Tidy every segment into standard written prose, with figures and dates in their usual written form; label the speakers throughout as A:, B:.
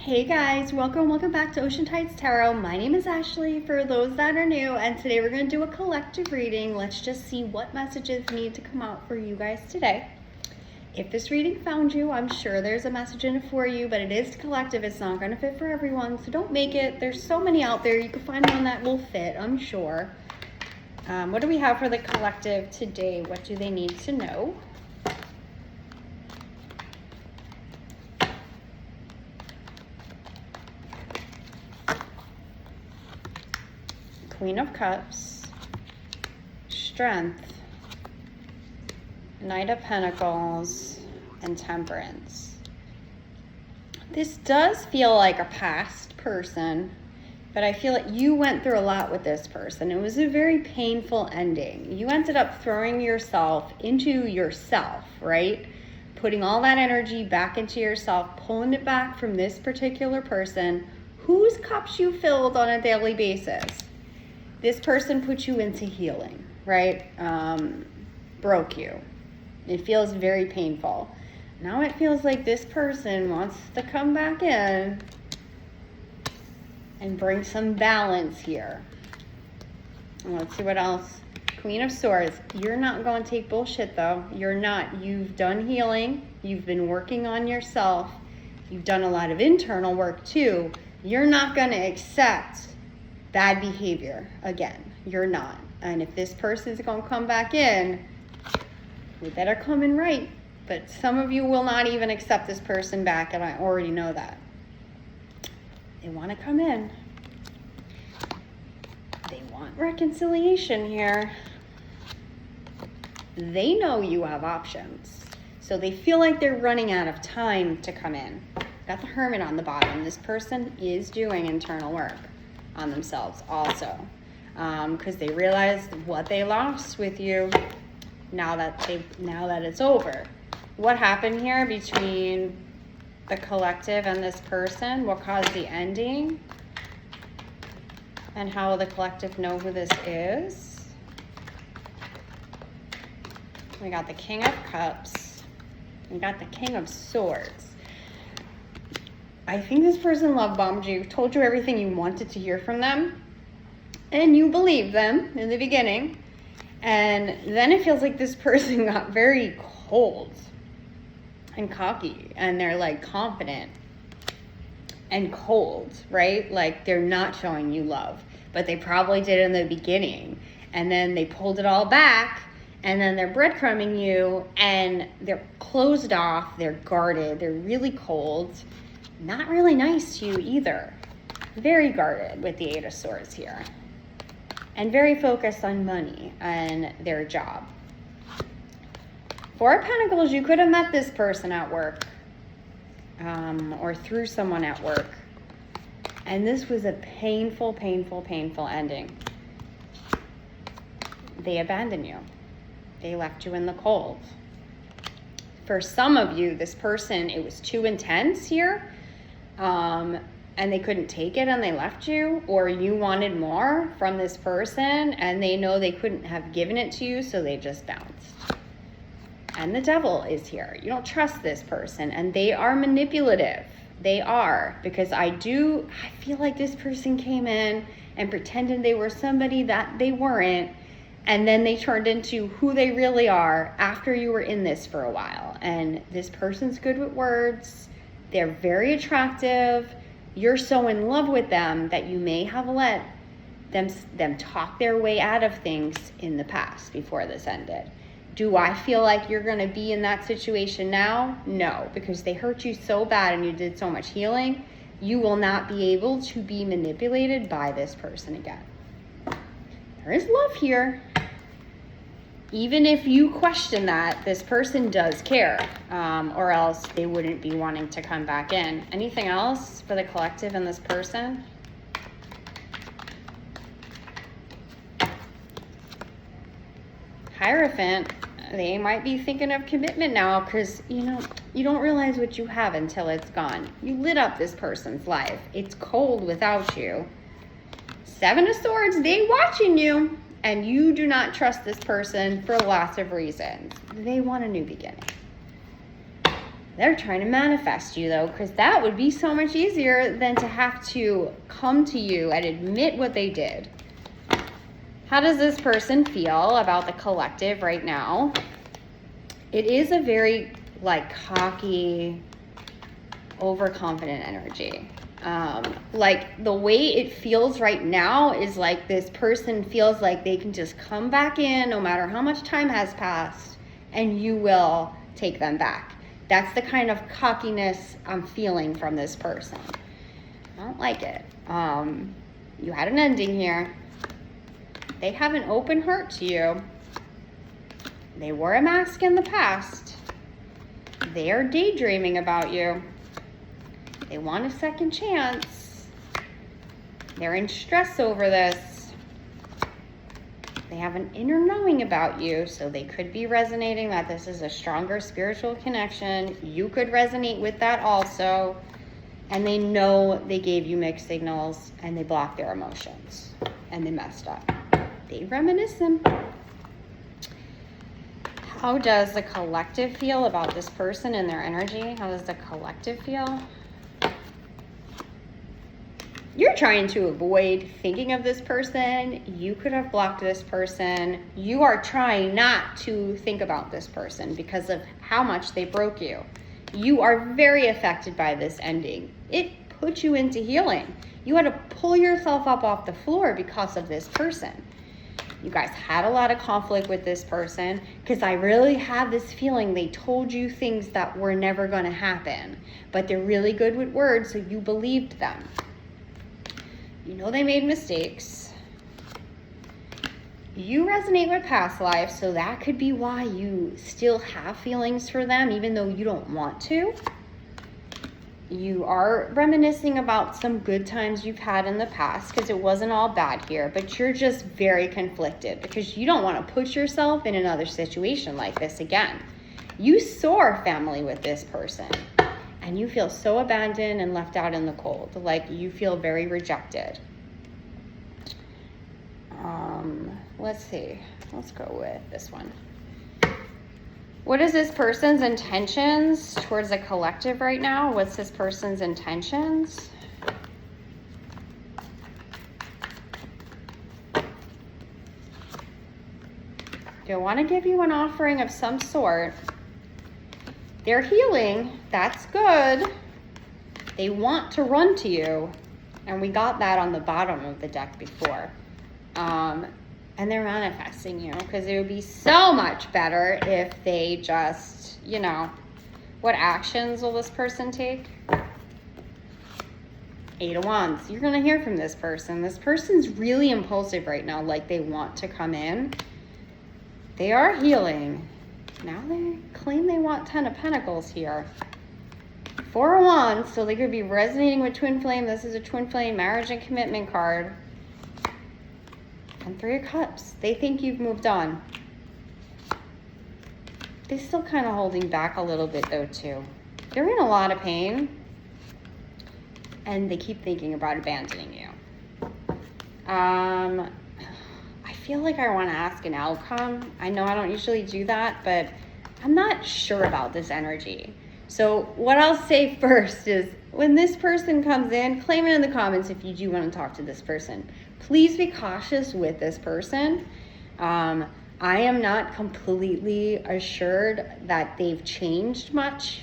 A: Hey guys, welcome back to Ocean Tides Tarot. My name is Ashley for those that are new, and today we're going to do a collective reading. Let's just see what messages need to come out for you guys today. If this reading found you, I'm sure there's a message in it for you, but it is collective. It's not going to fit for everyone, so don't make it. There's so many out there. You can find one that will fit, I'm sure. What do we have for the collective today? What do they need to know? Queen of Cups, Strength, Knight of Pentacles, and Temperance. This does feel like a past person, but I feel like you went through a lot with this person. It was a very painful ending. You ended up throwing yourself into yourself, right? Putting all that energy back into yourself, pulling it back from this particular person whose cups you filled on a daily basis. This person put you into healing, right? Broke you. It feels very painful. Now it feels like this person wants to come back in and bring some balance here. And let's see what else. Queen of Swords. You're not going to take bullshit though. You're not. You've done healing. You've been working on yourself. You've done a lot of internal work too. You're not going to accept bad behavior again. You're not. And if this person is going to come back in, we better come in right. But some of you will not even accept this person back, and I already know that. They want to come in. They want reconciliation here. They know you have options. So they feel like they're running out of time to come in. Got the Hermit on the bottom. This person is doing internal work on themselves also, because they realized what they lost with you. Now that it's over, what happened here between the collective and this person? What caused the ending? And how will the collective know who this is? We got the King of Cups. We got the King of Swords. I think this person love bombed you, told you everything you wanted to hear from them, and you believed them in the beginning. And then it feels like this person got very cold and cocky, and they're like confident and cold, right? Like they're not showing you love, but they probably did in the beginning. And then they pulled it all back, and then they're breadcrumbing you, and they're closed off, they're guarded, they're really cold. Not really nice to you either. Very guarded with the Eight of Swords here. And very focused on money and their job. Four of Pentacles, you could have met this person at work. Or through someone at work. And this was a painful ending. They abandoned you. They left you in the cold. For some of you, this person, it was too intense here. And they couldn't take it and they left you, or you wanted more from this person and they know they couldn't have given it to you, so they just bounced. And the Devil is here. You don't trust this person, and they are manipulative. They are, because I feel like this person came in and pretended they were somebody that they weren't, and then they turned into who they really are after you were in this for a while. And this person's good with words. They're very attractive. You're so in love with them that you may have let them talk their way out of things in the past before this ended. Do I feel like you're going to be in that situation now? No, because they hurt you so bad and you did so much healing. You will not be able to be manipulated by this person again. There is love here. Even if you question that, this person does care, or else they wouldn't be wanting to come back in. Anything else for the collective and this person? Hierophant, they might be thinking of commitment now, because, you don't realize what you have until it's gone. You lit up this person's life. It's cold without you. Seven of Swords, they watching you. And you do not trust this person for lots of reasons. They want a new beginning. They're trying to manifest you though, because that would be so much easier than to have to come to you and admit what they did. How does this person feel about the collective right now? It is a very cocky, overconfident energy. Like the way it feels right now is like this person feels like they can just come back in no matter how much time has passed and you will take them back. That's the kind of cockiness I'm feeling from this person. I don't like it. You had an ending here. They have an open heart to you. They wore a mask in the past. They are daydreaming about you. They want a second chance. They're in stress over this. They have an inner knowing about you, so they could be resonating that this is a stronger spiritual connection. You could resonate with that also. And they know they gave you mixed signals and they blocked their emotions and they messed up. They reminisce them. How does the collective feel about this person and their energy? How does the collective feel? You're trying to avoid thinking of this person. You could have blocked this person. You are trying not to think about this person because of how much they broke you. You are very affected by this ending. It put you into healing. You had to pull yourself up off the floor because of this person. You guys had a lot of conflict with this person because I really have this feeling they told you things that were never going to happen, but they're really good with words, so you believed them. You know they made mistakes. You resonate with past lives, so that could be why you still have feelings for them, even though you don't want to. You are reminiscing about some good times you've had in the past because it wasn't all bad here, but you're just very conflicted because you don't want to put yourself in another situation like this again. You saw family with this person and you feel so abandoned and left out in the cold, like you feel very rejected. Let's see. Let's go with this one. What is this person's intentions towards a collective right now? What's this person's intentions? They want to give you an offering of some sort. They're healing. That's good. They want to run to you. And we got that on the bottom of the deck before. And they're manifesting you because it would be so much better if they just, what actions will this person take? 8 of Wands. You're going to hear from this person. This person's really impulsive right now, like they want to come in. They are healing. Now they claim they want 10 of Pentacles here. 4 of Wands, so they could be resonating with Twin Flame. This is a Twin Flame marriage and commitment card. And 3 of Cups. They think you've moved on. They're still kind of holding back a little bit though too. They're in a lot of pain. And they keep thinking about abandoning you. I feel like I want to ask an outcome. I know I don't usually do that, but I'm not sure about this energy. So what I'll say first is when this person comes in, claim it in the comments if you do want to talk to this person. Please be cautious with this person. I am not completely assured that they've changed much.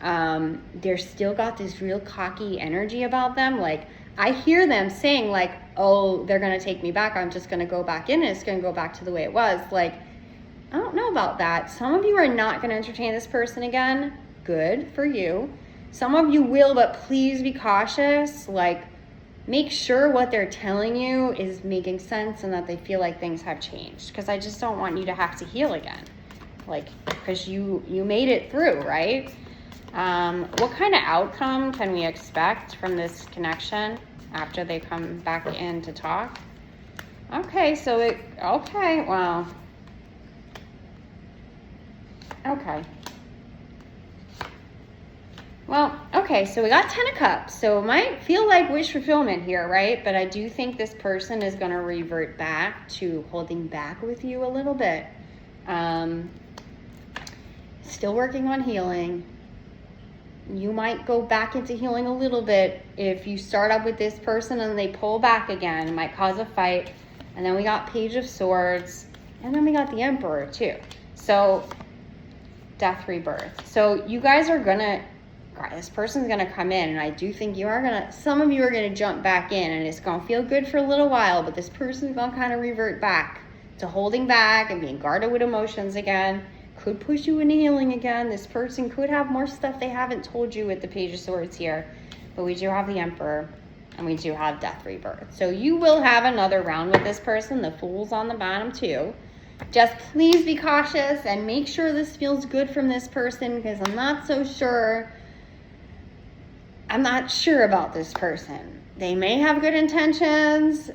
A: They're still got this real cocky energy about them. Like I hear them saying like, oh, they're going to take me back. I'm just going to go back in and it's going to go back to the way it was. Like, I don't know about that. Some of you are not going to entertain this person again. Good for you. Some of you will, but please be cautious. Like, make sure what they're telling you is making sense and that they feel like things have changed. Because I just don't want you to have to heal again. Like, because you made it through, right? What kind of outcome can we expect from this connection after they come back in to talk? Okay, wow. Okay. Well, okay, so we got 10 of Cups. So it might feel like wish fulfillment here, right? But I do think this person is going to revert back to holding back with you a little bit. Still working on healing. You might go back into healing a little bit. If you start up with this person and they pull back again, it might cause a fight. And then we got Page of Swords, and then we got the Emperor too. So death, rebirth. So you guys are gonna, this person's gonna come in, and I do think you are gonna, some of you are gonna jump back in, and it's gonna feel good for a little while, but this person's gonna kind of revert back to holding back and being guarded with emotions again. Could push you into healing again. This person could have more stuff they haven't told you with the Page of Swords here, but we do have the Emperor, and we do have death, rebirth. So you will have another round with this person. The Fool's on the bottom too. Just please be cautious and make sure this feels good from this person, because I'm not so sure. I'm not sure about this person. They may have good intentions.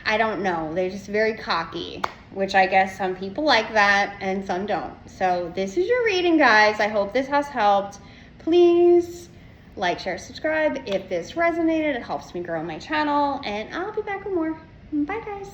A: I don't know. They're just very cocky, which I guess some people like that and some don't. So this is your reading, guys. I hope this has helped. Please like, share, subscribe. If this resonated, it helps me grow my channel, and I'll be back with more. Bye, guys.